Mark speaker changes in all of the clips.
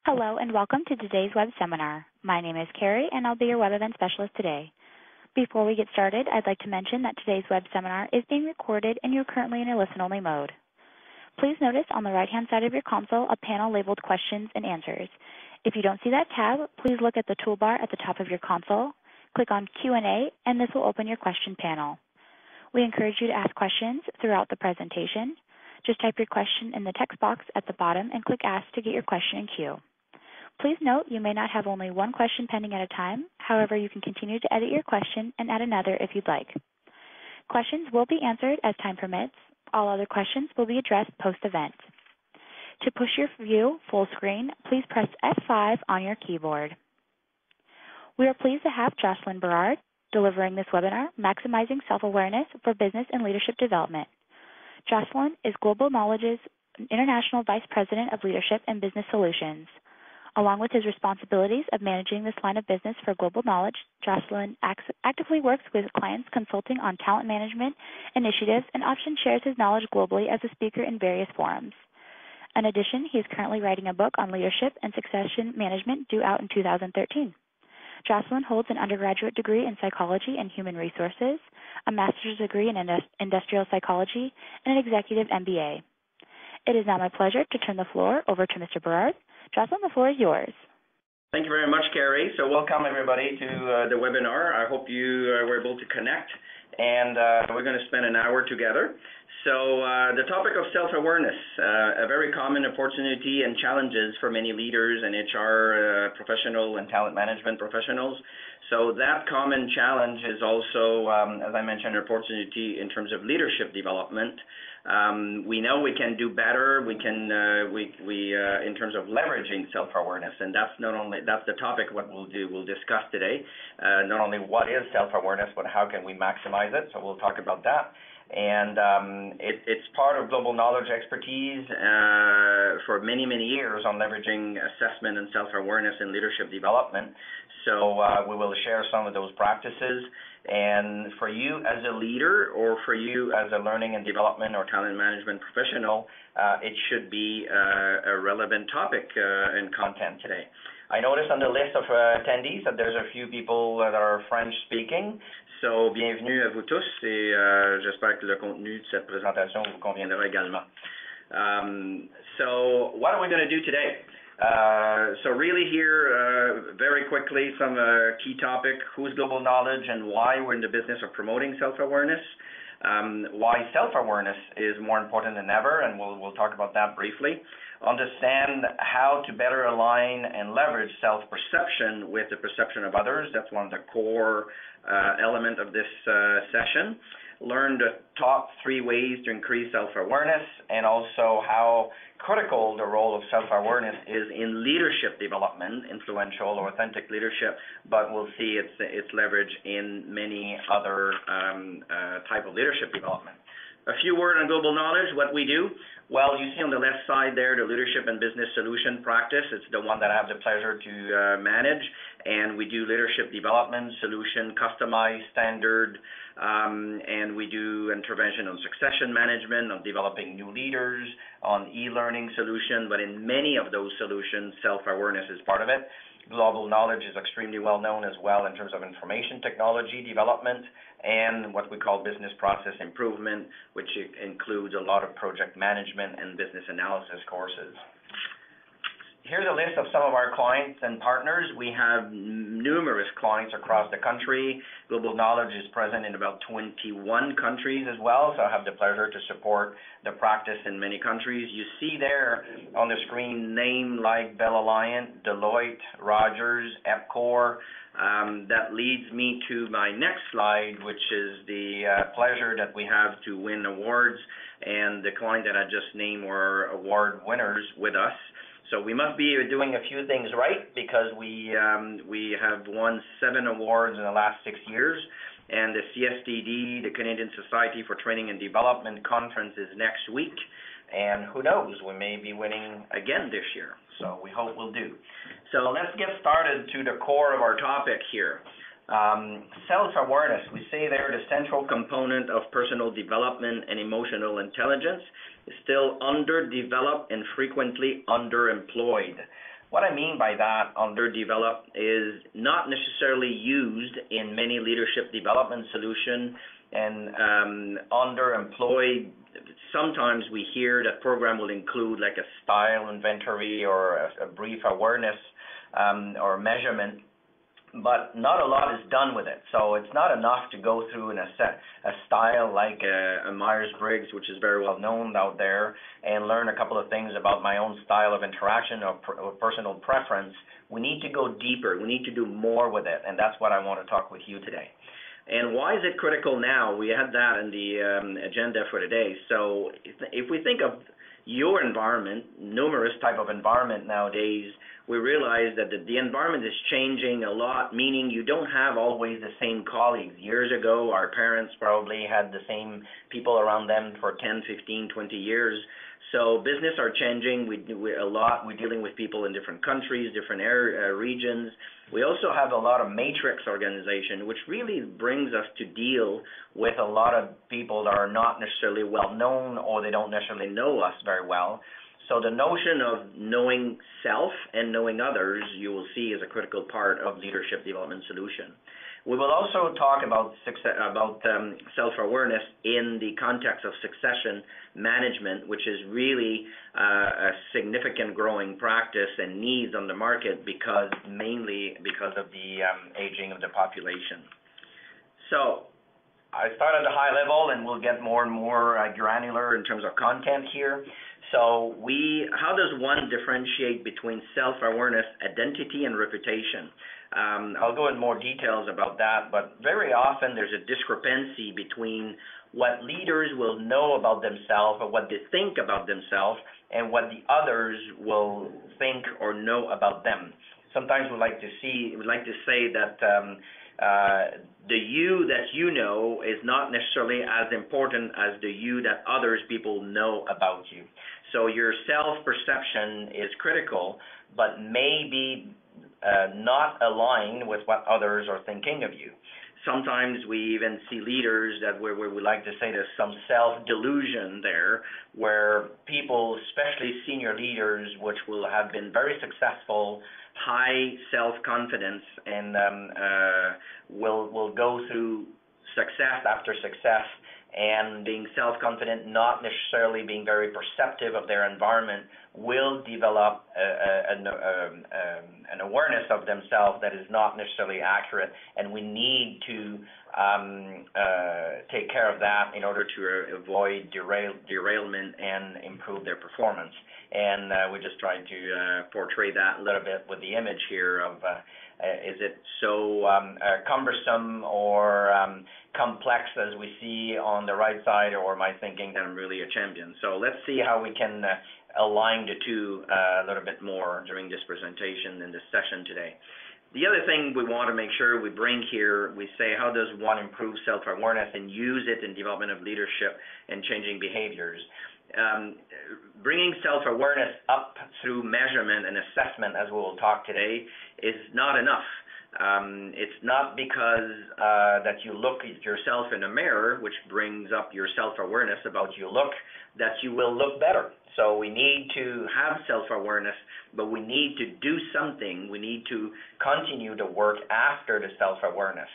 Speaker 1: Hello and welcome to today's web seminar. My name is Carrie and I'll be your web event specialist today. Before we get started, I'd like to mention that today's web seminar is being recorded and you're currently in a listen-only mode. Please notice on the right-hand side of your console a panel labeled Questions and Answers. If you don't see that tab, please look at the toolbar at the top of your console, click on Q&A, and this will open your question panel. We encourage you to ask questions throughout the presentation. Just type your question in the text box at the bottom and click Ask to get your question in queue. Please note you may not have only one question pending at a time. However, you can continue to edit your question and add another if you'd like. Questions will be answered as time permits. All other questions will be addressed post-event. To push your view full screen, please press F5 on your keyboard. We are pleased to have Jocelyn Berard delivering this webinar, Maximizing Self-Awareness for Business and Leadership Development. Jocelyn is Global Knowledge's International Vice President of Leadership and Business Solutions. Along with his responsibilities of managing this line of business for Global Knowledge, Jocelyn actively works with clients consulting on talent management initiatives and often shares his knowledge globally as a speaker in various forums. In addition, he is currently writing a book on leadership and succession management due out in 2013. Jocelyn holds an undergraduate degree in psychology and human resources, a master's degree in industrial psychology, and an executive MBA. It is now my pleasure to turn the floor over to Mr. Berard. Jocelyn, the floor is yours.
Speaker 2: Thank you very much, Carrie. So welcome everybody to the webinar. I hope you were able to connect, and we're going to spend an hour together. So the topic of self-awareness, a very common opportunity and challenges for many leaders and HR professional and talent management professionals. So that common challenge is also, as I mentioned, an opportunity in terms of leadership development. We know we can do better. We can, in terms of leveraging self-awareness, and that's the topic. What we'll do, we'll discuss today. Not only what is self-awareness, but how can we maximize it. So we'll talk about that. And it's part of Global Knowledge expertise for many, many years on leveraging assessment and self-awareness in leadership development. So we will share some of those practices. And for you as a leader or for you as a learning and development or talent management professional, it should be a relevant topic and content today. I noticed on the list of attendees that there's a few people that are French speaking. So, bienvenue à vous tous et j'espère que le contenu de cette présentation vous conviendra également. So, what are we going to do today? So really here, very quickly, some key topic, who's Global Knowledge and why we're in the business of promoting self-awareness, why self-awareness is more important than ever, and we'll talk about that briefly. Understand how to better align and leverage self-perception with the perception of others. That's one of the core element of this session. Learn the top 3 ways to increase self-awareness, and also how critical the role of self-awareness is in leadership development, influential or authentic leadership, but we'll see its leverage in many other type of leadership development. A few words on Global Knowledge, what we do. Well, you see on the left side there the Leadership and Business Solution practice. It's the one that I have the pleasure to manage, and we do leadership development, solution, customized, standard, and we do intervention on succession management, on developing new leaders, on e-learning solution, but in many of those solutions, self-awareness is part of it. Global Knowledge is extremely well known as well in terms of information technology development and what we call business process improvement, which includes a lot of project management and business analysis courses. Here's a list of some of our clients and partners. We have numerous clients across the country. Global Knowledge is present in about 21 countries as well, so I have the pleasure to support the practice in many countries. You see there on the screen names like Bell Alliant, Deloitte, Rogers, Epcor. That leads me to my next slide, which is the pleasure that we have to win awards, and the client that I just named were award winners with us. So we must be doing a few things right, because we have won 7 awards in the last 6 years, and the CSTD, the Canadian Society for Training and Development Conference, is next week, and who knows, we may be winning again this year, so we hope we'll do. So let's get started to the core of our topic here. Self-awareness, we say there the central component of personal development and emotional intelligence is still underdeveloped and frequently underemployed. What I mean by that, underdeveloped, is not necessarily used in many leadership development solutions, and underemployed. Sometimes we hear that program will include like a style inventory or a brief awareness or measurement, but not a lot is done with it. So it's not enough to go through a style like a Myers-Briggs, which is very well known out there, and learn a couple of things about my own style of interaction or personal preference. We need to go deeper. We need to do more with it, and that's what I want to talk with you today. And why is it critical now? We had that in the agenda for today. So if we think of your environment, numerous type of environment nowadays, we realize that the environment is changing a lot, meaning you don't have always the same colleagues. Years ago, our parents probably had the same people around them for 10, 15, 20 years. So business are changing a lot. We're dealing with people in different countries, different regions. We also have a lot of matrix organization, which really brings us to deal with a lot of people that are not necessarily well known, or they don't necessarily know us very well. So the notion of knowing self and knowing others, you will see, is a critical part of leadership development solution. We will also talk about self-awareness in the context of succession management, which is really a significant growing practice and needs on the market mainly because of the aging of the population. So I start at a high level, and we'll get more and more granular in terms of content here. So how does one differentiate between self-awareness, identity, and reputation? I'll go in more details about that, but very often there's a discrepancy between what leaders will know about themselves or what they think about themselves and what the others will think or know about them. Sometimes we like to say that the you that you know is not necessarily as important as the you that people know about you. So your self-perception is critical, but may be not aligned with what others are thinking of you. Sometimes we even see leaders that where we like to say there's some self-delusion there, where people, especially senior leaders, which will have been very successful, high self-confidence, and will go through success after success, and being self-confident, not necessarily being very perceptive of their environment, will develop an awareness of themselves that is not necessarily accurate, and we need to take care of that in order to avoid derailment and improve their performance. And we just tried to portray that a little bit with the image here of is it so cumbersome or complex as we see on the right side, or am I thinking that I'm really a champion? So let's see how we can align the two a little bit more during this presentation and this session today. The other thing we want to make sure we bring here, we say, how does one improve self-awareness and use it in development of leadership and changing behaviors? Bringing self-awareness up through measurement and assessment, as we will talk today, is not enough. It's not because that you look at yourself in a mirror, which brings up your self-awareness about your look, that you will look better. So we need to have self-awareness, but we need to do something. We need to continue to work after the self-awareness.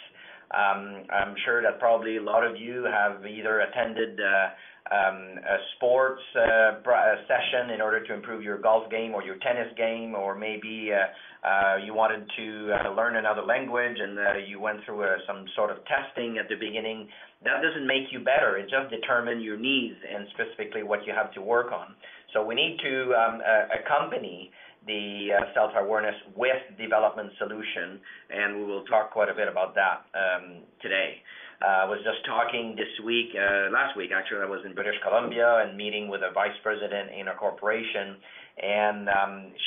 Speaker 2: I'm sure that probably a lot of you have either attended a sports session in order to improve your golf game or your tennis game, or maybe you wanted to learn another language and you went through some sort of testing at the beginning. That doesn't make you better. It just determines your needs and specifically what you have to work on. So we need to accompany the self-awareness with development solution, and we will talk quite a bit about that today. I was just talking last week actually, I was in British Columbia and meeting with a vice president in a corporation, and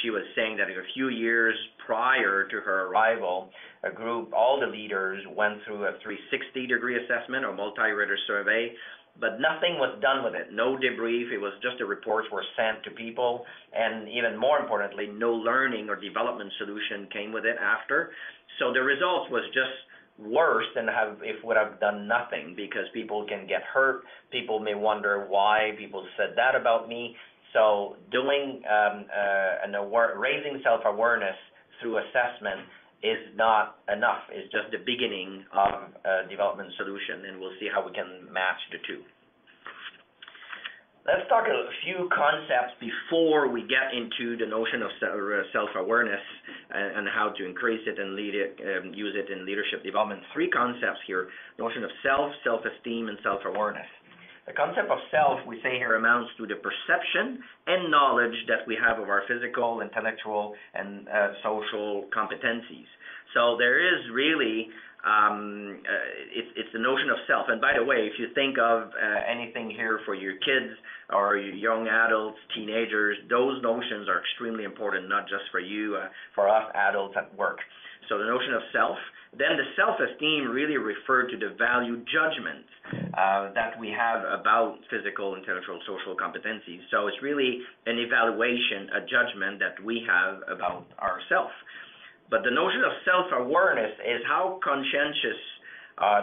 Speaker 2: she was saying that a few years prior to her arrival, all the leaders went through a 360-degree assessment or multi-rater survey, but nothing was done with it. No debrief. It was just the reports were sent to people, and even more importantly, no learning or development solution came with it after. So the results was just worse than if would have done nothing, because people can get hurt. People may wonder why people said that about me.
Speaker 3: So doing raising self-awareness through assessment is not enough. It's just the beginning of a development solution, and we'll see how we can match the two. Let's talk a few concepts before we get into the notion of self-awareness and how to increase it and use it in leadership development. Three concepts here: notion of self, self-esteem, and self-awareness. The concept of self, we say here, amounts to the perception and knowledge that we have of our physical, intellectual, and social competencies. So there is really, it's the notion of self. And by the way, if you think of anything here for your kids or your young adults, teenagers, those notions are extremely important, not just for you, for us adults at work. So the notion of self. Then the self-esteem really referred to the value judgment that we have about physical, intellectual, social competencies. So it's really an evaluation, a judgment that we have about ourselves. But the notion of self-awareness is how conscientious,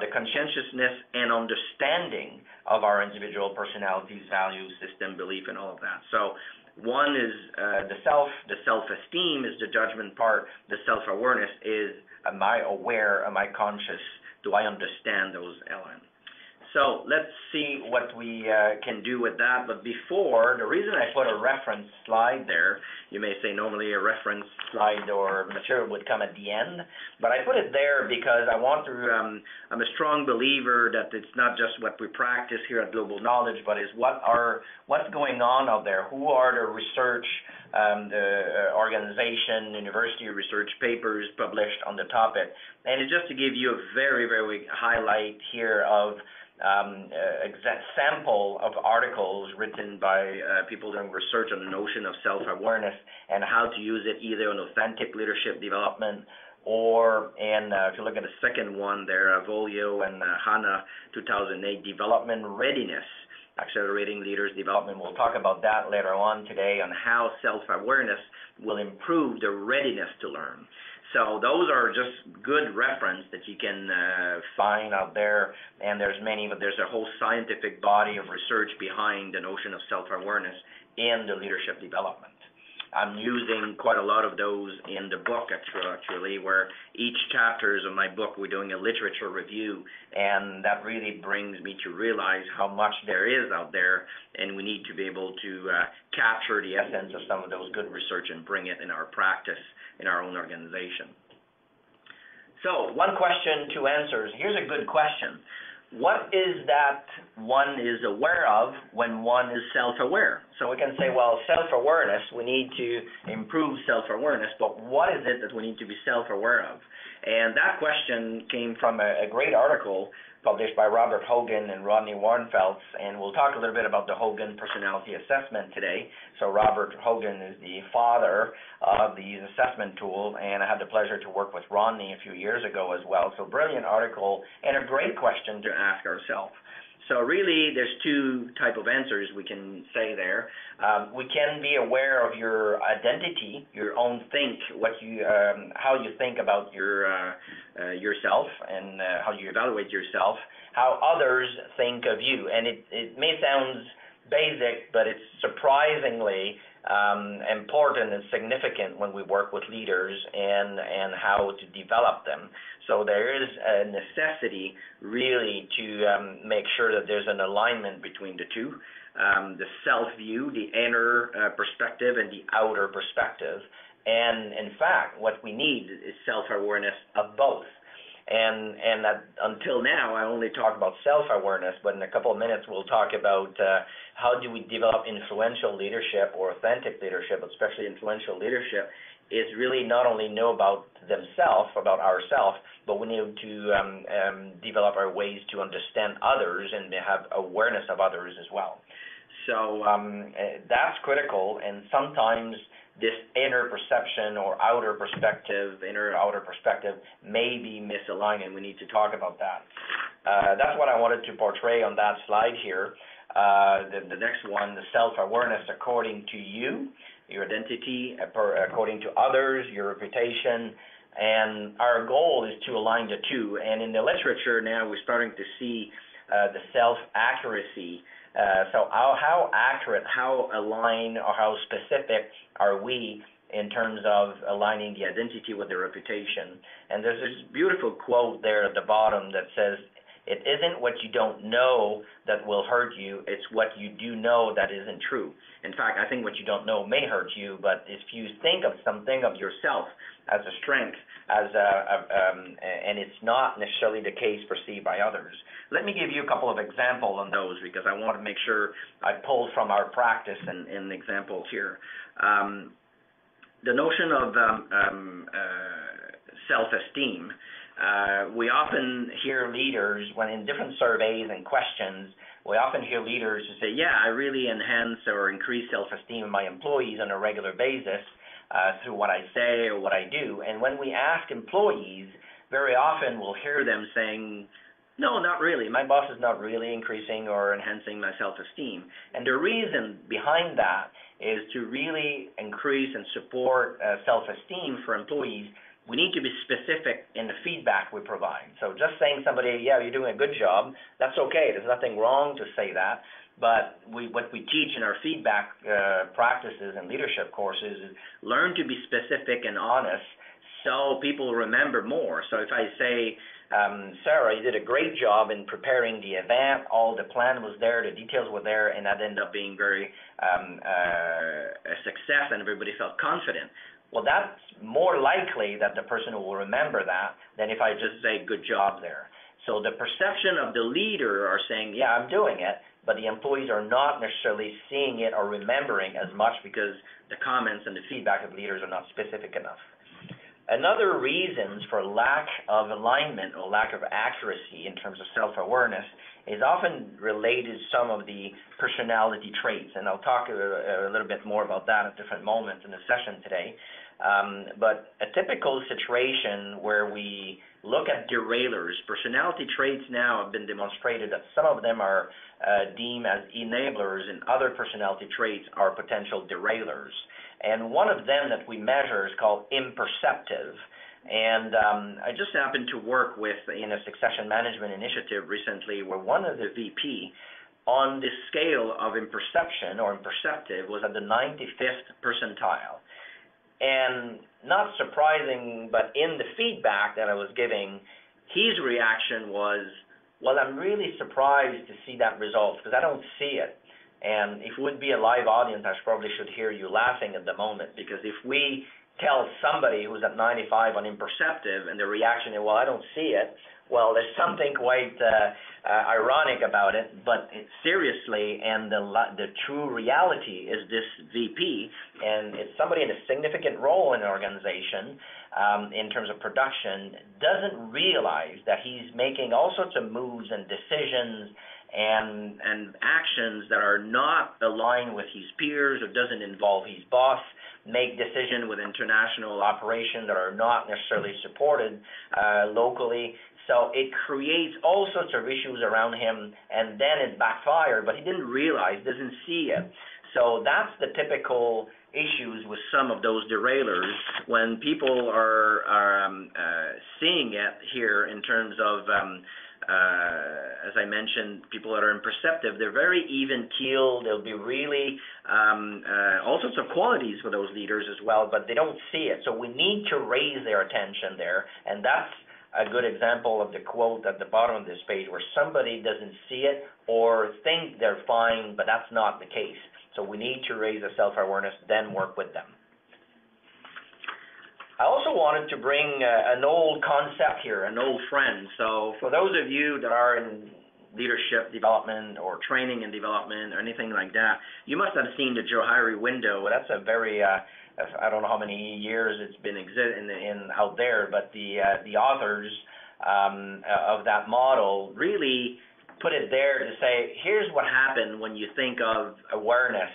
Speaker 3: the conscientiousness and understanding of our individual personalities, values, system, belief, and all of that. So one is the self-esteem is the judgment part. The self-awareness is, am I aware, am I conscious, do I understand those elements? So let's see what we can do with that. But before, the reason I put a reference slide there, you may say normally a reference slide or material would come at the end, but I put it there because I want to, I'm a strong believer that it's not just what we practice here at Global Knowledge, but is what's going on out there. Who are the research, the organization, university research papers published on the topic. And it's just to give you a very, very highlight here of sample of articles written by people doing research on the notion of self-awareness and how to use it either in authentic leadership development or in, if you look at the second one there, Volio and Hanna, 2008, development readiness, accelerating leaders' development. We'll talk about that later on today on how self-awareness will improve the readiness to learn. So those are just good reference that you can find out there, and there's many, but there's a whole scientific body of research behind the notion of self-awareness in the leadership development. I'm using quite a lot of those in the book, actually, where each chapters of my book, we're doing a literature review, and that really brings me to realize how much there is out there, and we need to be able to capture the essence of some of those good research and bring it in our practice in our own organization. So, one question, two answers. Here's a good question. What is that one is aware of when one is self-aware? So we can say, well, self-awareness, we need to improve self-awareness, but what is it that we need to be self-aware of? And that question came from a great article published by Robert Hogan and Rodney Warnfeldt, and we'll talk a little bit about the Hogan Personality Assessment today. So Robert Hogan is the father of these assessment tools, and I had the pleasure to work with Rodney a few years ago as well. So brilliant article and a great question to ask ourselves. So really, there's two type of answers we can say there. We can be aware of your identity, your own how you think about yourself and how you evaluate yourself, how others think of you. And it may sound basic, but it's surprisingly important and significant when we work with leaders and how to develop them. So there is a necessity really to make sure that there's an alignment between the two, the self-view, the inner perspective, and the outer perspective. And in fact, what we need is self-awareness of both. And that, until now, I only talk about self-awareness, but in a couple of minutes we'll talk about how do we develop influential leadership or authentic leadership, especially influential leadership, is really not only know about themselves, about ourselves, but we need to develop our ways to understand others and have awareness of others as well. So that's critical, and sometimes this inner perception or outer perspective, inner-outer perspective, may be misaligned, and we need to talk about that. That's what I wanted to portray on that slide here. The next one, the self-awareness according to you, your identity, according to others, your reputation, and our goal is to align the two. And in the literature now, we're starting to see the self-accuracy. So how accurate, how aligned, or how specific are we in terms of aligning the identity with the reputation? And there's this beautiful quote there at the bottom that says, "It isn't what you don't know that will hurt you, it's what you do know that isn't true." In fact, I think what you don't know may hurt you, but if you think of something of yourself as a strength, and it's not necessarily the case perceived by others. Let me give you a couple of examples on those, because I want to make sure I pull from our practice and examples here. The notion of self-esteem. We often hear leaders, when in different surveys and questions, we often hear leaders who say, yeah, I really enhance or increase self-esteem of my employees on a regular basis through what I say or what I do. And when we ask employees, very often we'll hear them saying, no, not really. My boss is not really increasing or enhancing my self-esteem. And the reason behind that is to really increase and support self-esteem for employees. We need to be specific in the feedback we provide. So just saying somebody, yeah, you're doing a good job, that's okay. There's nothing wrong to say that. But what we teach in our feedback practices and leadership courses is learn to be specific and honest so people remember more. So if I say, Sarah, you did a great job in preparing the event, all the plan was there, the details were there, and that ended up being very a success and everybody felt confident. Well, that's more likely that the person will remember that than if I just say good job there. So the perception of the leader are saying, yeah, I'm doing it, but the employees are not necessarily seeing it or remembering as much because the comments and the feedback of leaders are not specific enough. Another reasons for lack of alignment or lack of accuracy in terms of self-awareness is often related to some of the personality traits, and I'll talk a little bit more about that at different moments in the session today. But a typical situation where we look at derailers, personality traits now have been demonstrated that some of them are deemed as enablers and other personality traits are potential derailers. And one of them that we measure is called imperceptive. And I just happened to work with in a succession management initiative recently where one of the VP on the scale of imperception or imperceptive was at the 95th percentile. And not surprising, but in the feedback that I was giving, his reaction was, well, I'm really surprised to see that result because I don't see it. And if it would be a live audience, I probably should hear you laughing at the moment, because if we tell somebody who's at 95 on imperceptive and the reaction is, well, I don't see it, well, there's something quite ironic about it, but seriously, and the true reality is this VP, and it's somebody in a significant role in an organization in terms of production, doesn't realize that he's making all sorts of moves and decisions and actions that are not aligned with his peers or doesn't involve his boss, make decisions with international operations that are not necessarily supported locally. So it creates all sorts of issues around him, and then it backfired, but he didn't realize, doesn't see it. So that's the typical issues with some of those derailers when people are seeing it here in terms of as I mentioned, people that are imperceptive, they're very even-keeled. They'll be really all sorts of qualities for those leaders as well, but they don't see it. So we need to raise their attention there, and that's a good example of the quote at the bottom of this page where somebody doesn't see it or think they're fine, but that's not the case. So we need to raise the self-awareness, then work with them. I also wanted to bring an old concept here, an old friend. So for those of you that are in leadership development or training and development or anything like that, you must have seen the Johari window. That's a very, I don't know how many years it's been out there, but the authors of that model really put it there to say, here's what happened when you think of awareness.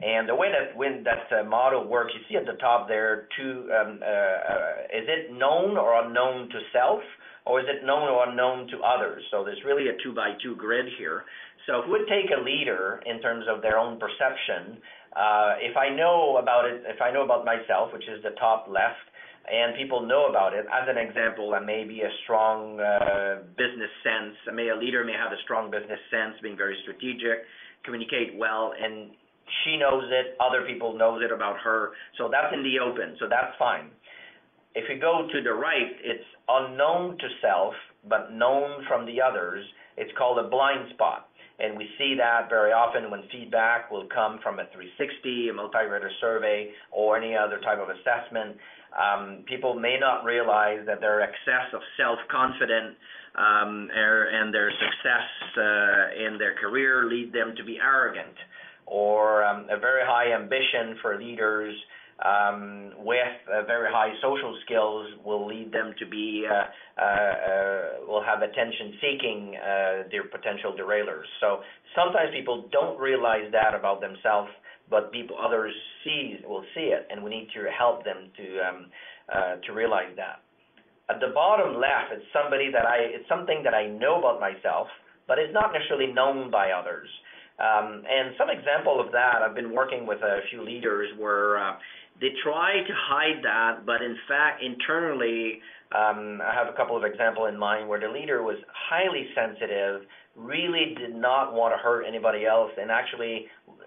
Speaker 3: And the way that when that model works, you see at the top there, is it known or unknown to self, or is it known or unknown to others? So there's really a 2x2 grid here. So if we would take a leader in terms of their own perception, if I know about it, if I know about myself, which is the top left, and people know about it. As an example, that may be a strong business sense. A leader may have a strong business sense, being very strategic, communicate well, and she knows it, other people knows it about her, so that's in the open, so that's fine. If you go to the right, it's unknown to self, but known from the others. It's called a blind spot, and we see that very often when feedback will come from a 360, a multi-rater survey, or any other type of assessment. People may not realize that their excess of self-confidence and their success in their career lead them to be arrogant, or a very high ambition for leaders with very high social skills will lead them to be, will have attention-seeking, their potential derailers. So sometimes people don't realize that about themselves, but others will see it, and we need to help them to realize that. At the bottom left, it's something that I know about myself, but it's not necessarily known by others. And some example of that, I've been working with a few leaders where they try to hide that, but in fact, internally, I have a couple of examples in mind where the leader was highly sensitive, really did not want to hurt anybody else, and actually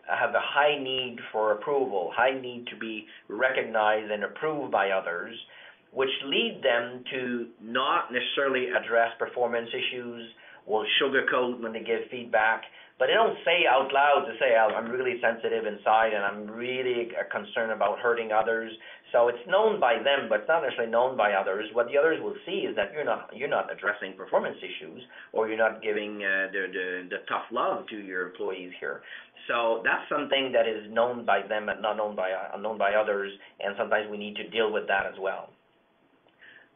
Speaker 3: have a high need for approval, high need to be recognized and approved by others, which lead them to not necessarily address performance issues, will sugarcoat when they give feedback, but they don't say out loud to say, I'm really sensitive inside and I'm really concerned about hurting others. So it's known by them, but it's not necessarily known by others. What the others will see is that you're not addressing performance issues, or you're not giving the tough love to your employees here. So that's something that is known by them and not known by others, and sometimes we need to deal with that as well.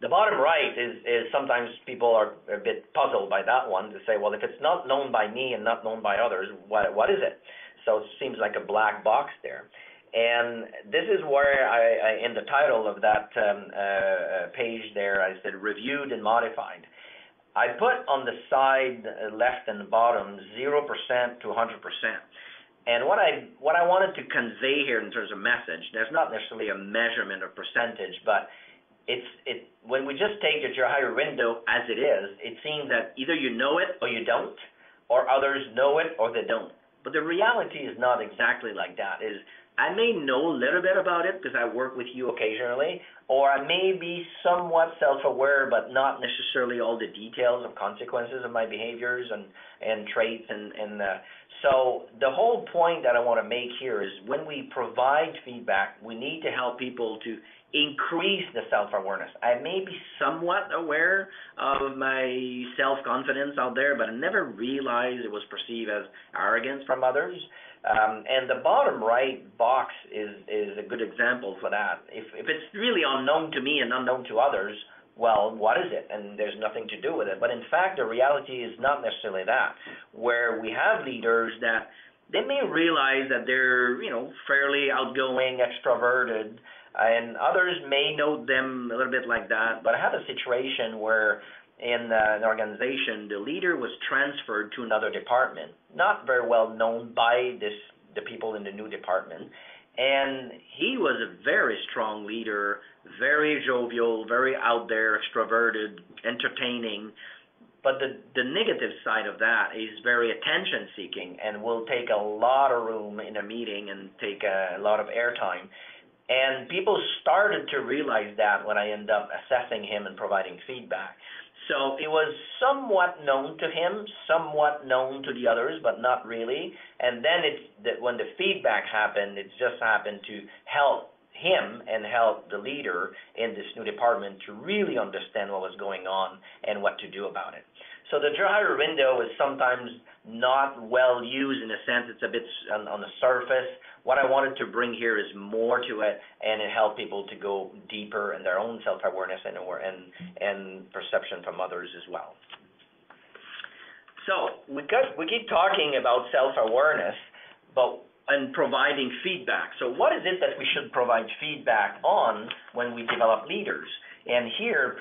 Speaker 3: The bottom right is sometimes people are a bit puzzled by that one to say, well, if it's not known by me and not known by others, what is it? So it seems like a black box there. And this is where I in the title of that page there, I said reviewed and modified. I put on the side left and bottom 0% to 100%. And what I wanted to convey here in terms of message, there's not necessarily a measurement of percentage, but when we just take your higher window as it is, it seems that either you know it or you don't, or others know it or they don't. But the reality is not exactly like that. I may know a little bit about it because I work with you occasionally, or I may be somewhat self-aware, but not necessarily all the details of consequences of my behaviors and traits. So the whole point that I want to make here is when we provide feedback, we need to help people to increase the self-awareness. I may be somewhat aware of my self-confidence out there, but I never realized it was perceived as arrogance from others. And the bottom right box is a good example for that. If it's really unknown to me and unknown to others, well, what is it? And there's nothing to do with it. But in fact, the reality is not necessarily that, where we have leaders that they may realize that they're, fairly outgoing, extroverted, and others may note them a little bit like that. But I had a situation where in an organization, the leader was transferred to another department, not very well known by the people in the new department. And he was a very strong leader, very jovial, very out there, extroverted, entertaining. But the negative side of that is very attention-seeking and will take a lot of room in a meeting and take a lot of airtime. And people started to realize that when I ended up assessing him and providing feedback. So it was somewhat known to him, somewhat known to the others, but not really. And then when the feedback happened, it just happened to help him and help the leader in this new department to really understand what was going on and what to do about it. So the higher window is sometimes not well used in a sense. It's a bit on the surface. What I wanted to bring here is more to it, and it helped people to go deeper in their own self-awareness and perception from others as well. So we keep talking about self-awareness, and providing feedback. So what is it that we should provide feedback on when we develop leaders? And here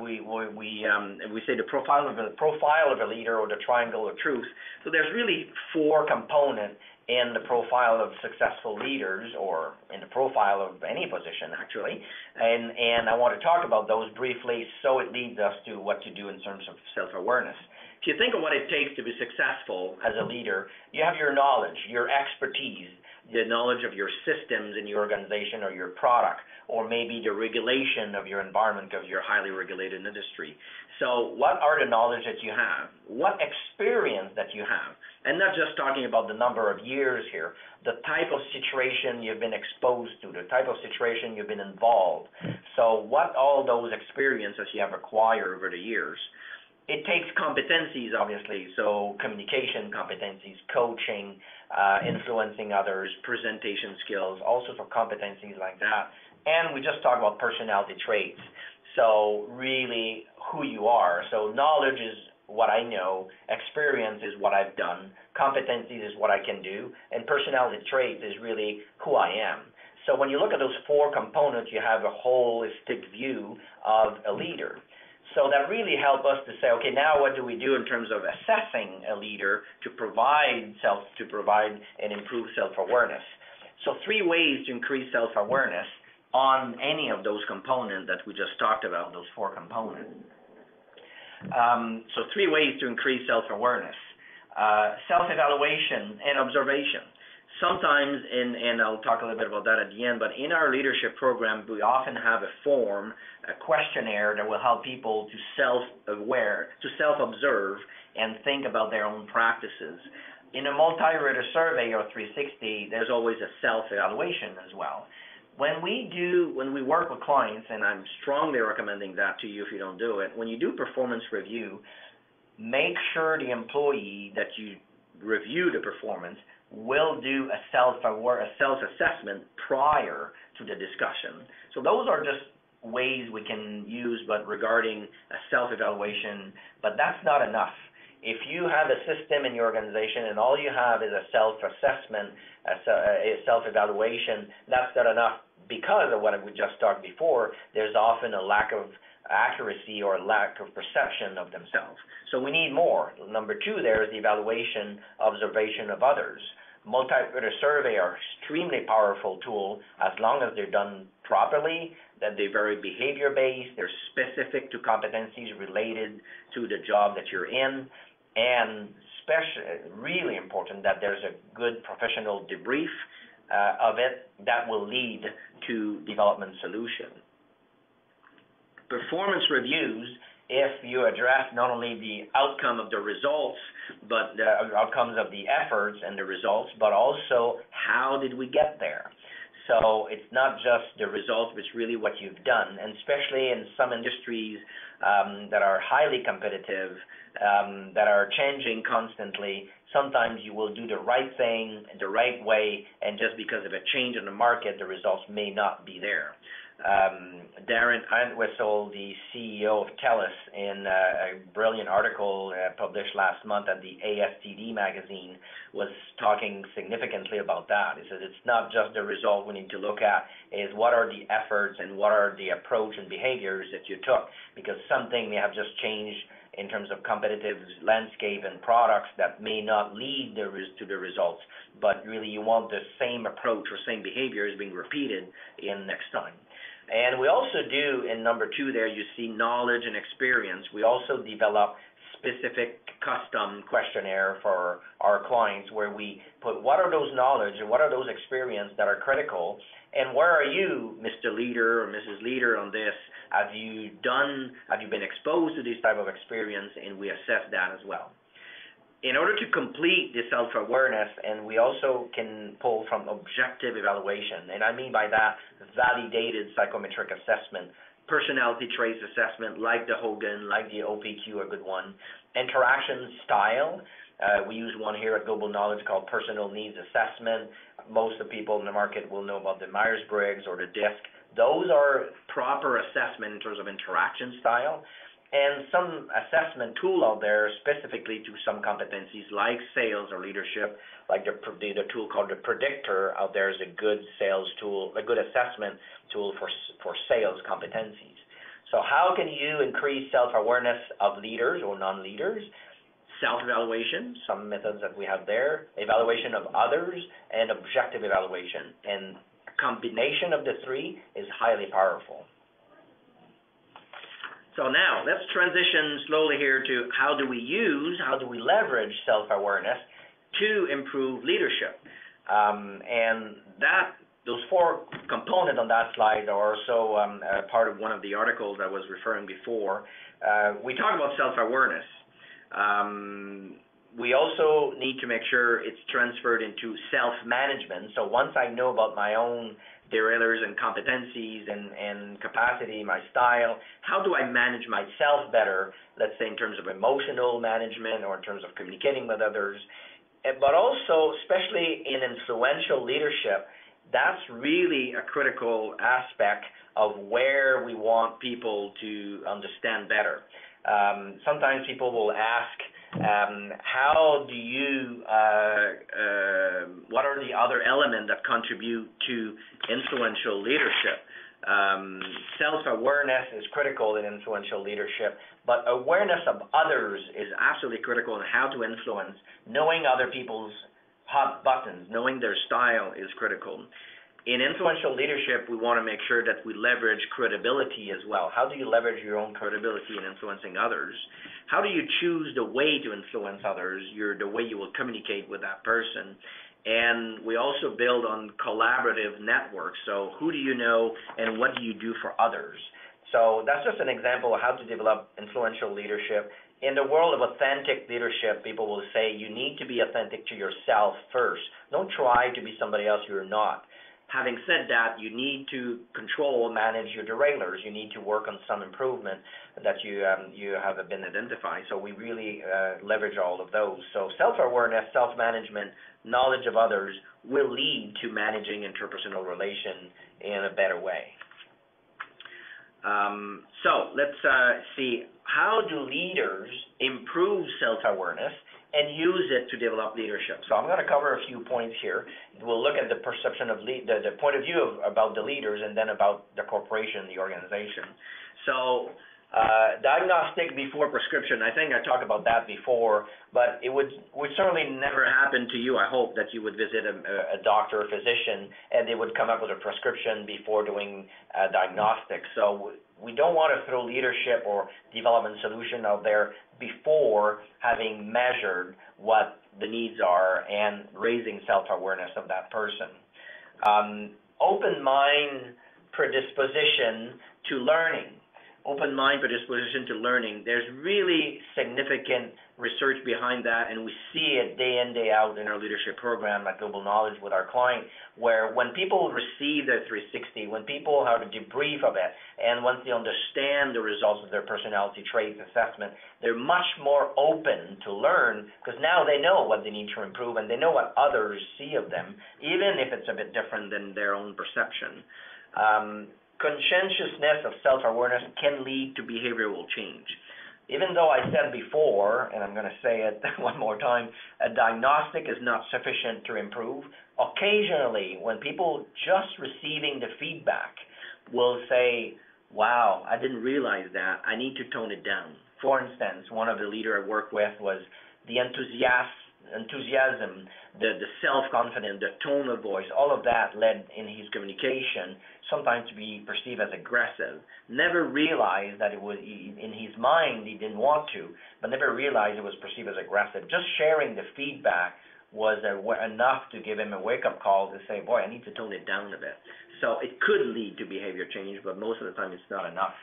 Speaker 3: we say the profile of a leader, or the triangle of truth. So there's really 4 components, in the profile of successful leaders, or in the profile of any position actually, and I want to talk about those briefly so it leads us to what to do in terms of self-awareness. If you think of what it takes to be successful as a leader, you have your knowledge, your expertise, the knowledge of your systems in your organization or your product, or maybe the regulation of your environment, of your highly regulated industry. So what are the knowledge that you have? What experience that you have? And not just talking about the number of years here, the type of situation you've been exposed to, the type of situation you've been involved. So what all those experiences you have acquired over the years. It takes competencies, obviously, so communication competencies, coaching, influencing others, presentation skills, all sorts of competencies like that. And we just talked about personality traits. So really who you are. So knowledge is what I know, experience is what I've done, competencies is what I can do, and personality traits is really who I am. So when you look at those four components, you have a holistic view of a leader. So that really helps us to say, okay, now what do we do in terms of assessing a leader to provide and improve self-awareness? So 3 ways to increase self-awareness on any of those components that we just talked about, those 4 components. So 3 ways to increase self-awareness. Self-evaluation and observation. Sometimes, and I'll talk a little bit about that at the end, but in our leadership program, we often have a form, a questionnaire that will help people to self-observe and think about their own practices. In a multi-rater survey or 360, there's always a self-evaluation as well. When we work with clients, and I'm strongly recommending that to you if you don't do it, when you do performance review, make sure the employee that you review the performance will do a self-assessment prior to the discussion. So those are just ways we can use, but regarding a self-evaluation, but that's not enough. If you have a system in your organization and all you have is a self-assessment, a self-evaluation, that's not enough because of what we just talked before. There's often a lack of accuracy or lack of perception of themselves. So we need more. Number 2 there is the evaluation, observation of others. Multi-rater survey are extremely powerful tool as long as they're done properly, that they're very behavior-based, they're specific to competencies related to the job that you're in, and really important that there's a good professional debrief of it that will lead to development solution. Performance reviews, if you address not only the outcome of the results, but the outcomes of the efforts and the results, but also how did we get there. So it's not just the results, but it's really what you've done, and especially in some industries that are highly competitive, that are changing constantly. Sometimes you will do the right thing the right way, and just because of a change in the market, the results may not be there. Darren Entwistle, the CEO of TELUS, in a brilliant article published last month at the ASTD magazine, was talking significantly about that. He says it's not just the result we need to look at, is what are the efforts and what are the approach and behaviors that you took, because something may have just changed in terms of competitive landscape and products that may not lead to the results, but really you want the same approach or same behaviors being repeated in next time. And we also do, in number 2 there, you see knowledge and experience. We also develop specific custom questionnaire for our clients where we put what are those knowledge and what are those experience that are critical, and where are you, Mr. Leader or Mrs. Leader, on this? Have you been exposed to this type of experience? And we assess that as well. In order to complete the self-awareness, and we also can pull from objective evaluation, and I mean by that validated psychometric assessment, personality traits assessment like the Hogan, like the OPQ, a good one, interaction style. We use one here at Global Knowledge called personal needs assessment. Most of the people in the market will know about the Myers-Briggs or the DISC. Those are proper assessment in terms of interaction style. And some assessment tool out there specifically to some competencies like sales or leadership, like the tool called the Predictor out there is a good sales tool, a good assessment tool for sales competencies. So how can you increase self-awareness of leaders or non-leaders? self-evaluation, some methods that we have there, evaluation of others, and objective evaluation. And a combination of the three is highly powerful. So now, let's transition slowly here to how do we leverage self-awareness to improve leadership. And those four components on that slide are also part of one of the articles I was referring before. We talk about self-awareness. We also need to make sure it's transferred into self-management. So once I know about my own derailers and competencies and capacity, my style, how do I manage myself better, let's say in terms of emotional management or in terms of communicating with others. But also, especially in influential leadership, that's really a critical aspect of where we want people to understand better. Sometimes people will ask, what are the other elements that contribute to influential leadership? Self-awareness is critical in influential leadership, but awareness of others is absolutely critical in how to influence. Knowing other people's hot buttons, knowing their style is critical. In influential leadership, we want to make sure that we leverage credibility as well. How do you leverage your own credibility in influencing others? How do you choose the way to influence others, the way you will communicate with that person? And we also build on collaborative networks. So who do you know and what do you do for others? So that's just an example of how to develop influential leadership. In the world of authentic leadership, people will say you need to be authentic to yourself first. Don't try to be somebody else you're not. Having said that, you need to control and manage your derailers. You need to work on some improvement that you have been identified. So we really leverage all of those. So self-awareness, self-management, knowledge of others will lead to managing interpersonal relation in a better way. So let's see, how do leaders improve self-awareness and use it to develop leadership? So I'm going to cover a few points here. We'll look at the perception of the point of view about the leaders and then about the corporation, the organization. So diagnostic before prescription, I think I talked about that before, but it would certainly never happen to you. I hope that you would visit a doctor or physician and they would come up with a prescription before doing diagnostics. So we don't want to throw leadership or development solution out there before having measured what the needs are and raising self-awareness of that person. Open mind predisposition to learning. Open mind predisposition to learning. There's really significant research behind that, and we see it day in, day out in our leadership program at Global Knowledge with our client, where when people receive their 360, when people have a debrief of it, and once they understand the results of their personality traits assessment, they're much more open to learn because now they know what they need to improve and they know what others see of them, even if it's a bit different than their own perception. Conscientiousness of self-awareness can lead to behavioral change. Even though I said before, and I'm going to say it one more time, a diagnostic is not sufficient to improve. Occasionally, when people just receiving the feedback will say, wow, I didn't realize that, I need to tone it down. For instance, one of the leaders I worked with was the enthusiasm, the self-confidence, the tone of voice, all of that led in his communication sometimes to be perceived as aggressive. Never realized that it was, in his mind, he didn't want to, but never realized it was perceived as aggressive. Just sharing the feedback was enough to give him a wake-up call to say, boy, I need to tone it down a bit. So it could lead to behavior change, but most of the time it's not enough.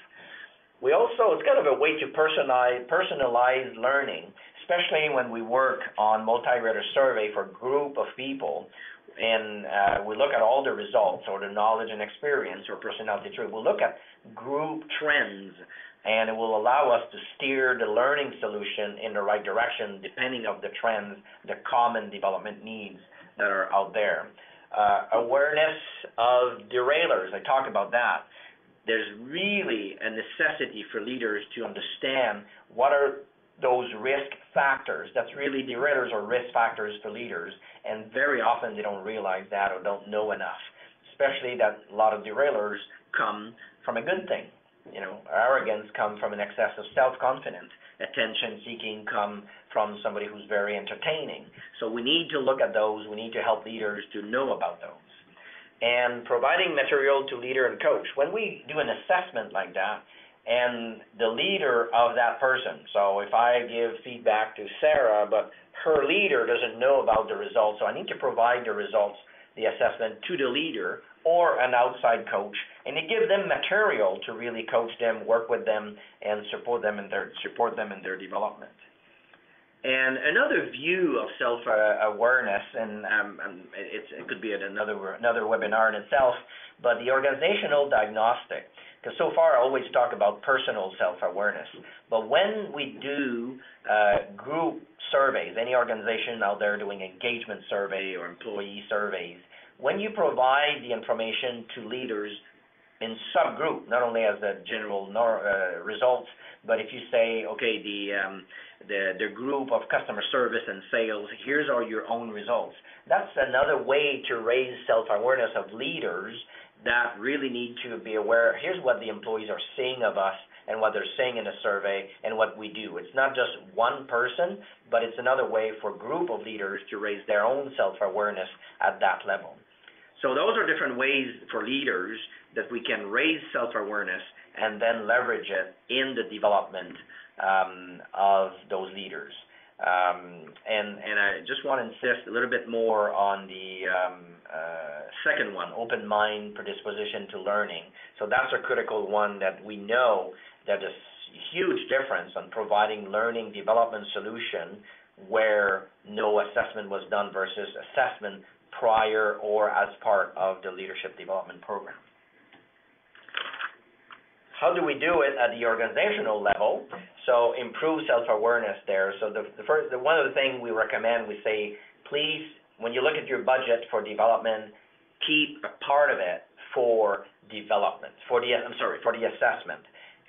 Speaker 3: We also, it's kind of a way to personalize learning, especially when we work on multi-rater survey for a group of people, and we look at all the results or the knowledge and experience or personality trait. We'll look at group trends, and it will allow us to steer the learning solution in the right direction depending on the trends, the common development needs that are out there. Awareness of derailers, I talked about that. There's really a necessity for leaders to understand what are those risk factors. That's really derailers or risk factors for leaders, and very often they don't realize that or don't know enough, especially that a lot of derailers come from a good thing. Arrogance come from an excess of self-confidence. Attention-seeking come from somebody who's very entertaining. So we need to look at those. We need to help leaders to know about those. And providing material to leader and coach. When we do an assessment like that, and the leader of that person, so if I give feedback to Sarah, but her leader doesn't know about the results, so I need to provide the results, the assessment, to the leader or an outside coach, and to give them material to really coach them, work with them, and support them in their development. And another view of self-awareness, and it could be another webinar in itself, but the organizational diagnostic. Because so far I always talk about personal self-awareness. But when we do group surveys, any organization out there doing engagement survey or employee surveys, when you provide the information to leaders in subgroup, not only as the general results, but if you say, okay, the group of customer service and sales, here's all your own results. That's another way to raise self-awareness of leaders that really need to be aware, here's what the employees are saying of us and what they're saying in a survey and what we do. It's not just one person, but it's another way for a group of leaders to raise their own self-awareness at that level. So those are different ways for leaders that we can raise self-awareness and then leverage it in the development of those leaders. And I just want to insist a little bit more on the second one, open mind, predisposition to learning. So that's a critical one that we know that is a huge difference on providing learning development solution where no assessment was done versus assessment prior or as part of the leadership development program. How do we do it at the organizational level? So improve self-awareness there. So one of the things we recommend, we say, please, when you look at your budget for development, keep a part of it for development, for the assessment.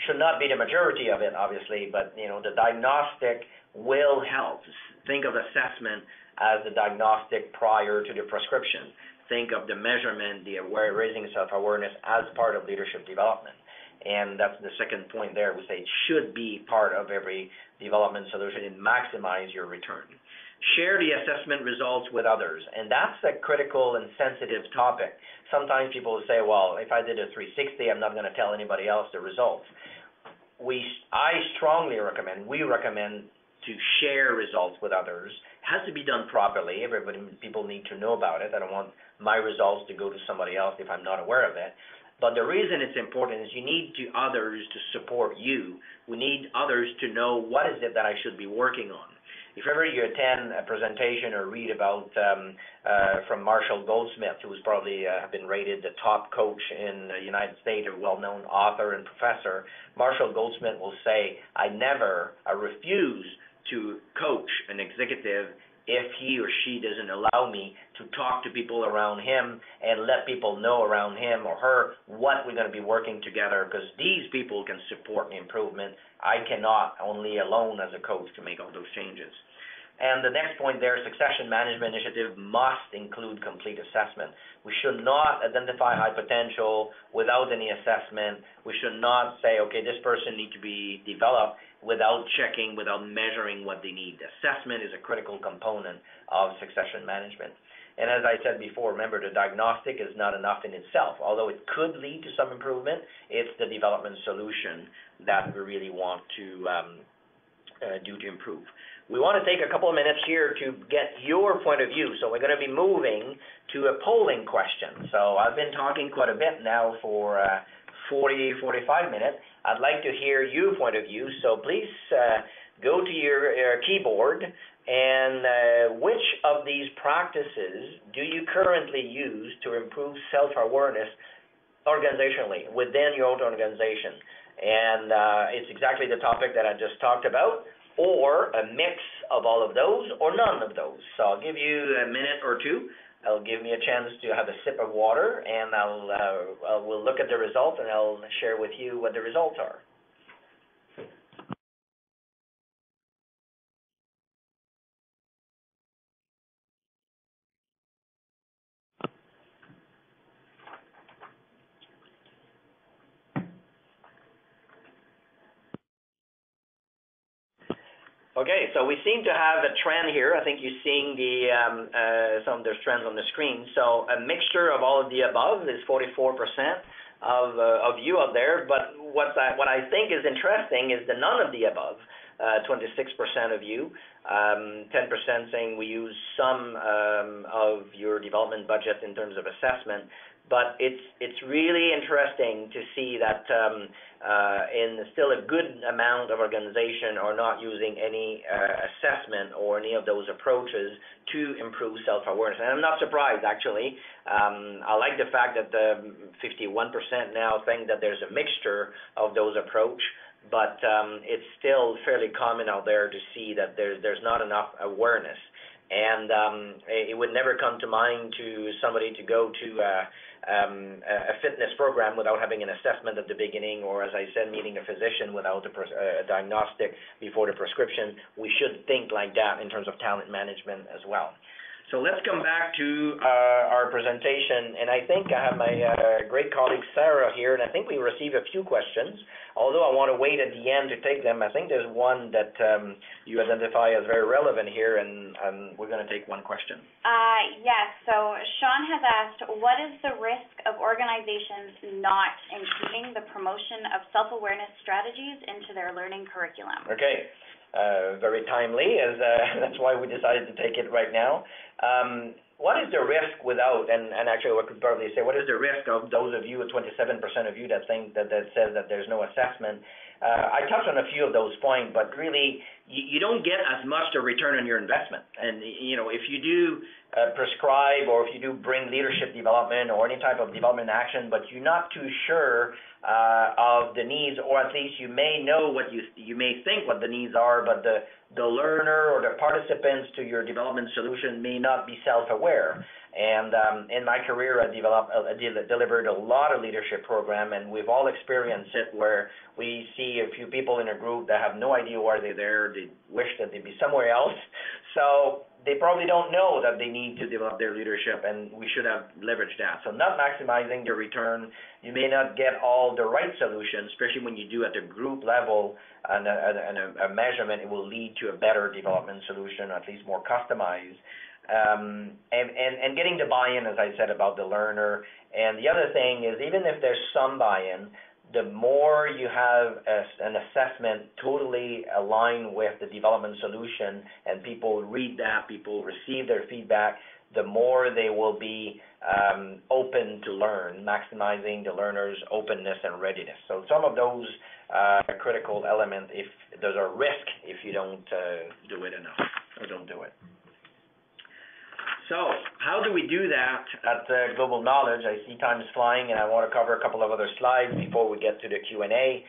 Speaker 3: Should not be the majority of it, obviously, but the diagnostic will help. Think of assessment as the diagnostic prior to the prescription. Think of the measurement, the raising self-awareness as part of leadership development. And that's the second point there. We say it should be part of every development solution and maximize your return. Share the assessment results with others, and that's a critical and sensitive topic. Sometimes people will say, well, if I did a 360, I'm not going to tell anybody else the results. I strongly recommend, we recommend to share results with others. It has to be done properly. People need to know about it. I don't want my results to go to somebody else if I'm not aware of it. But the reason it's important is you need others to support you. We need others to know what is it that I should be working on. If ever you attend a presentation or read about from Marshall Goldsmith, who's probably been rated the top coach in the United States, a well-known author and professor, Marshall Goldsmith will say, I refuse to coach an executive if he or she doesn't allow me to talk to people around him and let people know around him or her what we're going to be working together, because these people can support improvement. I cannot only alone as a coach to make all those changes. And the next point there, succession management initiative must include complete assessment. We should not identify high potential without any assessment. We should not say, okay, this person needs to be developed without checking, without measuring what they need. Assessment is a critical component of succession management. And as I said before, remember, the diagnostic is not enough in itself. Although it could lead to some improvement, it's the development solution that we really want to do to improve. We want to take a couple of minutes here to get your point of view. So we're going to be moving to a polling question. So I've been talking quite a bit now for 45 minutes. I'd like to hear your point of view. So please go to your keyboard and which of these practices do you currently use to improve self-awareness organizationally within your own organization? And it's exactly the topic that I just talked about, or a mix of all of those, or none of those. So I'll give you a minute or two. It'll give me a chance to have a sip of water, and we'll look at the results, and I'll share with you what the results are. Okay, so we seem to have a trend here. I think you're seeing some of those trends on the screen. So a mixture of all of the above is 44% of you out there. But what I think is interesting is the none of the above, 26% of you, 10% saying we use some of your development budget in terms of assessment. But it's really interesting to see that in still a good amount of organization are not using any assessment or any of those approaches to improve self-awareness. And I'm not surprised, actually. I like the fact that 51% now think that there's a mixture of those approach, but it's still fairly common out there to see that there's not enough awareness. And it would never come to mind to somebody to go to a fitness program without having an assessment at the beginning, or, as I said, meeting a physician without a diagnostic before the prescription. We should think like that in terms of talent management as well. So let's come back to our presentation, and I think I have my great colleague Sarah here, and I think we received a few questions, although I want to wait at the end to take them. I think there's one that you identify as very relevant here, and we're going to take one question.
Speaker 4: Yes, so Sean has asked, what is the risk of organizations not including the promotion of self-awareness strategies into their learning curriculum?
Speaker 3: Okay. Very timely, as that's why we decided to take it right now. What is the risk without, and actually I could probably say, what is the risk of those of you, 27% of you that think that says that there's no assessment? I touched on a few of those points, but really you don't get as much a return on your investment. And, you know, if you do prescribe or if you do bring leadership development or any type of development action, but you're not too sure of the needs, or at least you may know what you may think what the needs are, but the learner or the participants to your development solution may not be self-aware. And in my career, I delivered a lot of leadership program, and we've all experienced it where we see a few people in a group that have no idea why they're there. They wish that they'd be somewhere else. So they probably don't know that they need to develop their leadership, and we should have leveraged that. So not maximizing the return. You may not get all the right solutions, especially when you do at the group level and a measurement. It will lead to a better development solution, or at least more customized. And getting the buy-in, as I said, about the learner. And the other thing is, even if there's some buy-in, the more you have an assessment totally aligned with the development solution, and people read that, people receive their feedback, the more they will be open to learn, maximizing the learner's openness and readiness. So some of those critical elements, if there's a risk if you don't do it enough or don't do it. So how do we do that at Global Knowledge? I see time is flying, and I want to cover a couple of other slides before we get to the Q&A.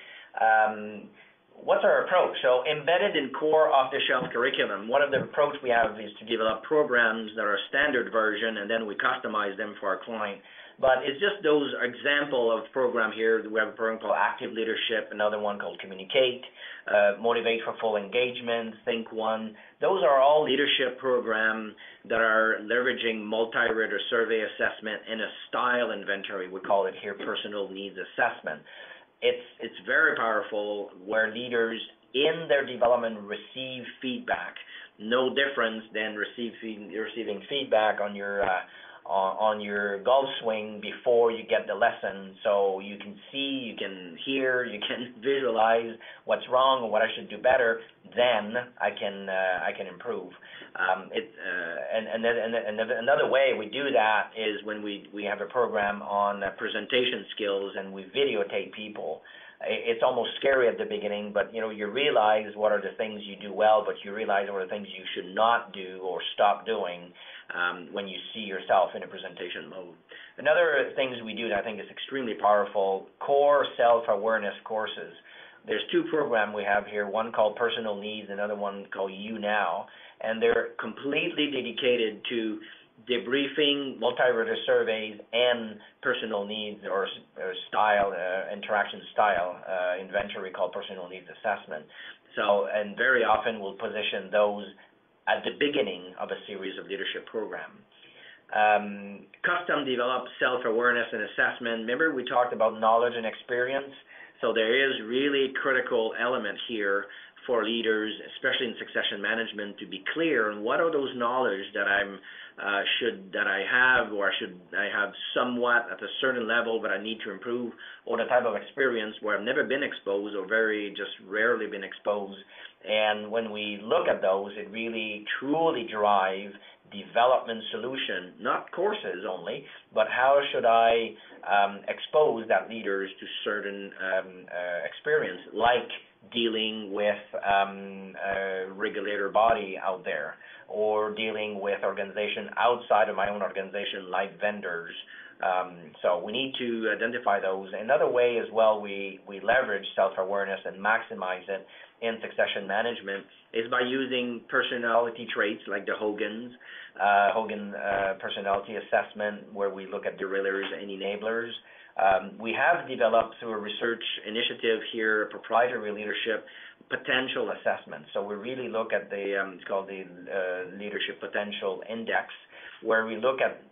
Speaker 3: What's our approach? So embedded in core off-the-shelf curriculum, one of the approach we have is to develop programs that are standard version, and then we customize them for our client. But it's just those example of program here. We have a program called Active Leadership, another one called Communicate, Motivate for Full Engagement, Think One. Those are all leadership programs that are leveraging multi-reader survey assessment and a style inventory. We call it here personal needs assessment. It's very powerful where leaders in their development receive feedback, no difference than receiving feedback on your golf swing before you get the lesson, so you can see, you can hear, you can visualize what's wrong and what I should do better. Then I can improve. Another way we do that is when we have a program on presentation skills and we videotape people. It's almost scary at the beginning, but you realize what are the things you do well, but you realize what are the things you should not do or stop doing when you see yourself in a presentation mode. Another things we do that I think is extremely powerful, core self-awareness courses. There's two programs we have here, one called Personal Needs, another one called You Now, and they're completely dedicated to debriefing, multi-reader surveys, and personal needs or style, interaction style inventory called Personal Needs Assessment. So, and very often we'll position those at the beginning of a series of leadership programs. Custom developed self-awareness and assessment. Remember we talked about knowledge and experience? So there is really critical element here for leaders, especially in succession management, to be clear on what are those knowledge that I have somewhat at a certain level, but I need to improve, or the type of experience where I've never been exposed or very just rarely been exposed. And when we look at those, it really truly drive development solution, not courses only, but how should I expose that leaders to certain experience, like dealing with a regulator body out there, or dealing with organization outside of my own organization, like vendors. So we need to identify those. Another way as well we leverage self-awareness and maximize it in succession management is by using personality traits like the Hogan personality assessment, where we look at derailers and enablers. We have developed through a research initiative here a proprietary leadership potential assessment. So we really look at it's called the Leadership Potential Index, where we look at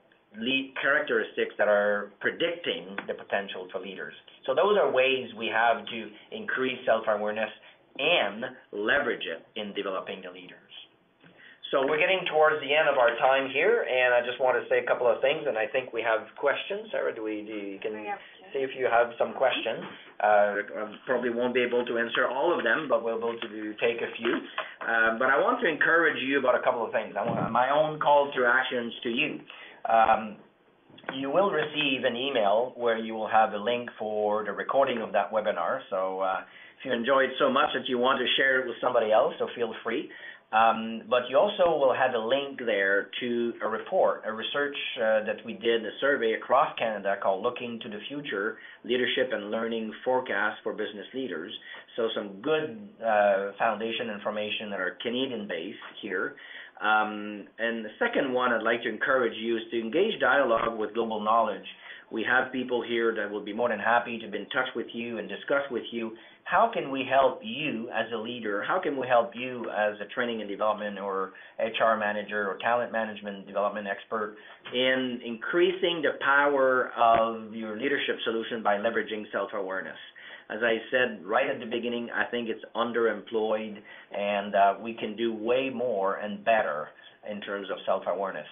Speaker 3: characteristics that are predicting the potential for leaders. So those are ways we have to increase self-awareness and leverage it in developing the leaders. So we're getting towards the end of our time here, and I just want to say a couple of things, and I think we have questions. Sarah, you can see if you have some questions. I probably won't be able to answer all of them, but we'll be able to take a few. But I want to encourage you about a couple of things. I want my own call to actions to you. You will receive an email where you will have a link for the recording of that webinar. So if you enjoyed so much that you want to share it with somebody else, so feel free. But you also will have a link there to a report, a research that we did, a survey across Canada called Looking to the Future, Leadership and Learning Forecast for Business Leaders. So some good foundation information that are Canadian-based here. And the second one I'd like to encourage you is to engage dialogue with Global Knowledge. We have people here that will be more than happy to be in touch with you and discuss with you how can we help you as a leader, how can we help you as a training and development or HR manager or talent management development expert in increasing the power of your leadership solution by leveraging self-awareness. As I said right at the beginning, I think it's underemployed, and we can do way more and better in terms of self-awareness.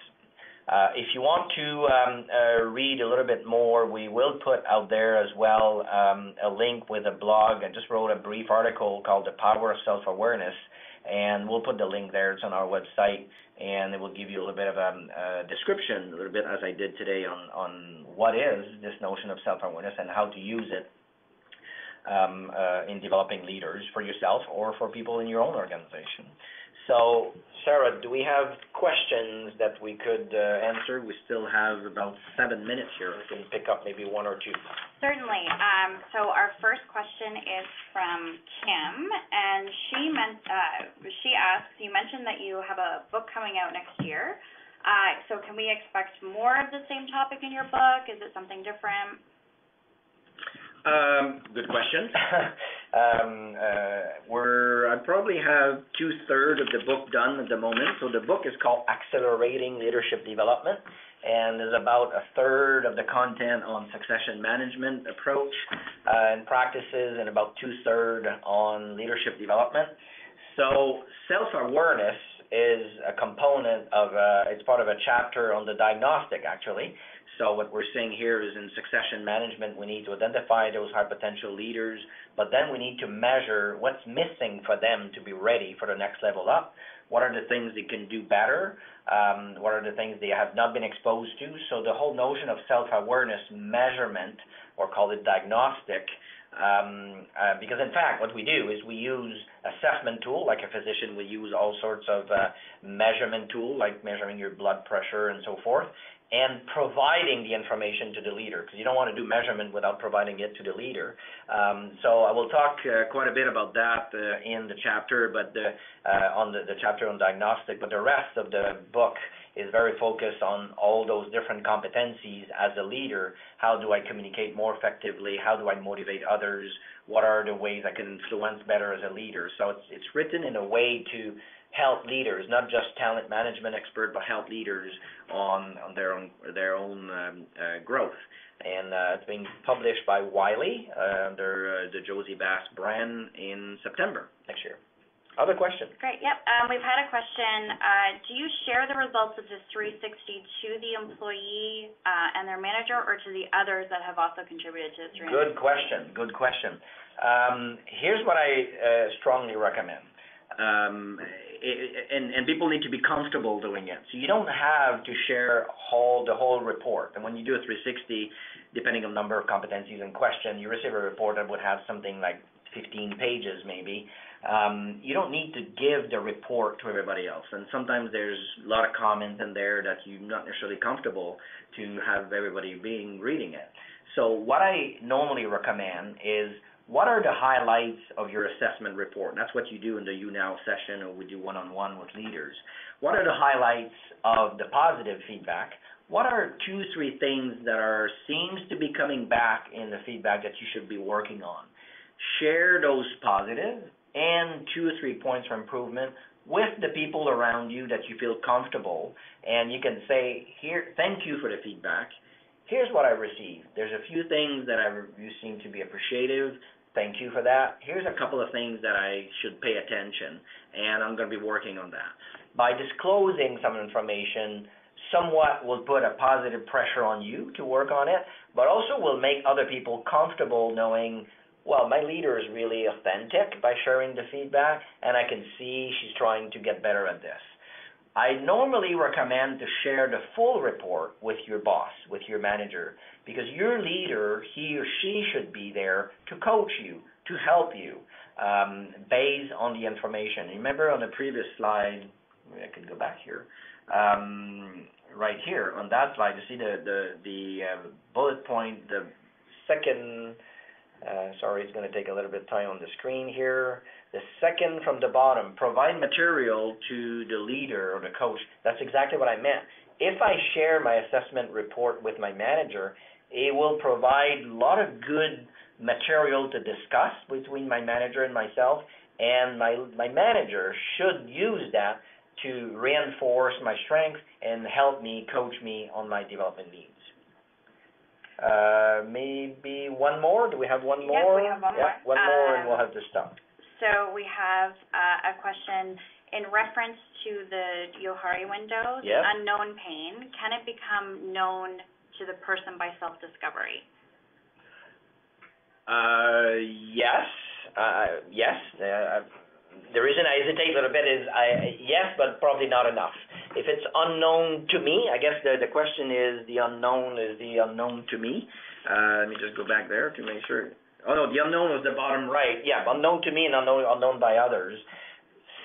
Speaker 3: If you want to read a little bit more, we will put out there as well a link with a blog. I just wrote a brief article called The Power of Self-Awareness, and we'll put the link there. It's on our website, and it will give you a little bit of a description, a little bit as I did today, on what is this notion of self-awareness and how to use it in developing leaders for yourself or for people in your own organization. So, Sarah, do we have questions that we could answer? We still have about 7 minutes here. We can pick up maybe one or two.
Speaker 4: Certainly. So our first question is from Kim, and she asks, you mentioned that you have a book coming out next year. So can we expect more of the same topic in your book? Is it something different?
Speaker 3: Good question. I probably have 2/3 of the book done at the moment. So the book is called Accelerating Leadership Development, and there's about 1/3 of the content on succession management approach and practices, and about 2/3 on leadership development. So self-awareness is a component of, it's part of a chapter on the diagnostic, actually. So what we're saying here is in succession management, we need to identify those high potential leaders, but then we need to measure what's missing for them to be ready for the next level up. What are the things they can do better? What are the things they have not been exposed to? So the whole notion of self-awareness measurement, or call it diagnostic, because in fact what we do is we use assessment tool, like a physician will use all sorts of measurement tool, like measuring your blood pressure and so forth, and providing the information to the leader, because you don't want to do measurement without providing it to the leader. So I will talk quite a bit about that in the chapter, but on the chapter on diagnostic, but the rest of the book is very focused on all those different competencies as a leader. How do I communicate more effectively? How do I motivate others? What are the ways I can influence better as a leader? So it's written in a way to help leaders, not just talent management expert, but help leaders on their own growth. And it's being published by Wiley under the Josie Bass brand in September next year. Other questions?
Speaker 4: Great. Yep. We've had a question. Do you share the results of this 360 to the employee and their manager, or to the others that have also contributed to this 360?
Speaker 3: Good question. Good question. Here's what I strongly recommend. And people need to be comfortable doing it. So you don't have to share the whole report. And when you do a 360, depending on number of competencies in question, you receive a report that would have something like 15 pages maybe. You don't need to give the report to everybody else. And sometimes there's a lot of comments in there that you're not necessarily comfortable to have everybody reading it. So what I normally recommend is, what are the highlights of your assessment report? And that's what you do in the YouNow session, or we do one-on-one with leaders. What are the highlights of the positive feedback? What are 2-3 things that seems to be coming back in the feedback that you should be working on? Share those positive and 2 or 3 points for improvement with the people around you that you feel comfortable, and you can say, "Here, thank you for the feedback. Here's what I received. There's a few things that you seem to be appreciative. Thank you for that. Here's a couple of things that I should pay attention, and I'm going to be working on that." By disclosing some information, somewhat will put a positive pressure on you to work on it, but also will make other people comfortable knowing, well, my leader is really authentic by sharing the feedback, and I can see she's trying to get better at this. I normally recommend to share the full report with your boss, with your manager, because your leader, he or she, should be there to coach you, to help you, based on the information. Remember on the previous slide, maybe I could go back here, right here on that slide, you see the bullet point, the second. Sorry, it's going to take a little bit of time on the screen here. The second from the bottom, provide material to the leader or the coach. That's exactly what I meant. If I share my assessment report with my manager, it will provide a lot of good material to discuss between my manager and myself, and my manager should use that to reinforce my strengths and help me, coach me on my development needs. Maybe one more? Do we have one more?
Speaker 4: Yes, we have one more.
Speaker 3: One more, and we'll have to stop.
Speaker 4: So we have a question in reference to the Johari window, the unknown pain. Can it become known to the person by self-discovery?
Speaker 3: Yes. Yes. The reason I hesitate a little bit is yes, but probably not enough. If it's unknown to me, I guess the question is the unknown to me. Let me just go back there to make sure. Oh no, the unknown was the bottom right. Yeah, unknown to me and unknown by others.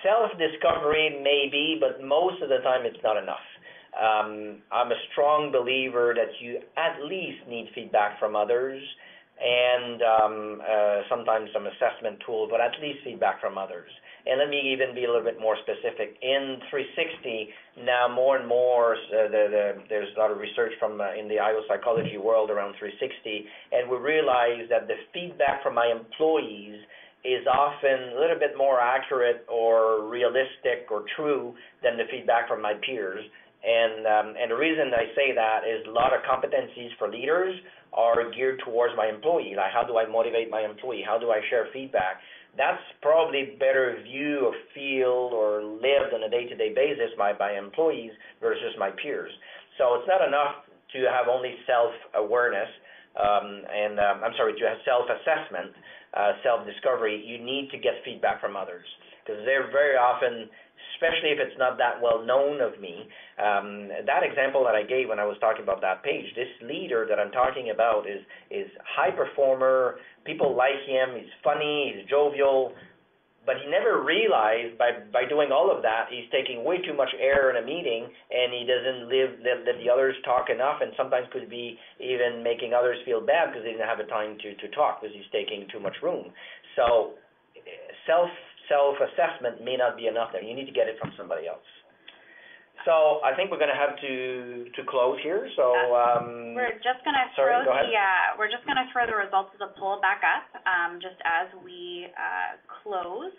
Speaker 3: Self-discovery maybe, but most of the time it's not enough. I'm a strong believer that you at least need feedback from others, and sometimes some assessment tool, but at least feedback from others. And let me even be a little bit more specific. In 360, now more and more, there's a lot of research from in the IO psychology world around 360, and we realize that the feedback from my employees is often a little bit more accurate or realistic or true than the feedback from my peers. And the reason I say that is a lot of competencies for leaders are geared towards my employee. Like, how do I motivate my employee? How do I share feedback? That's probably better view or feel or lived on a day-to-day basis by employees versus my peers. So it's not enough to have only self-awareness to have self-assessment, self-discovery. You need to get feedback from others, because they're very often, especially if it's not that well known of me. That example that I gave when I was talking about that page, this leader that I'm talking about is high performer. People like him. He's funny. He's jovial. But he never realized by doing all of that, he's taking way too much air in a meeting, and he doesn't let the others talk enough, and sometimes could be even making others feel bad because they didn't have the time to talk because he's taking too much room. So self-assessment may not be enough there. You need to get it from somebody else. So I think we're going to have to close here. So
Speaker 4: we're just going to throw the results of the poll back up just as we close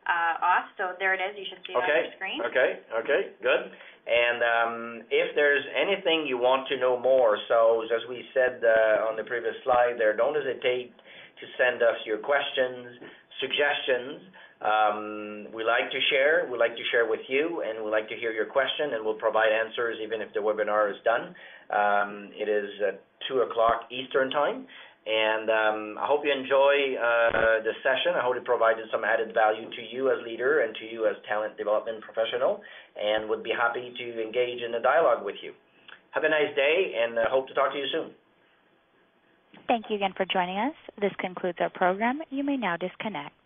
Speaker 4: off. So there it is. You should see it on your screen.
Speaker 3: Okay, good. And if there's anything you want to know more, so as we said on the previous slide there, don't hesitate to send us your questions, suggestions. We like to share. We like to share with you, and we like to hear your question, and we'll provide answers even if the webinar is done. It is at 2:00 Eastern Time. And I hope you enjoy the session. I hope it provided some added value to you as leader and to you as talent development professional, and would be happy to engage in a dialogue with you. Have a nice day, and hope to talk to you soon.
Speaker 1: Thank you again for joining us. This concludes our program. You may now disconnect.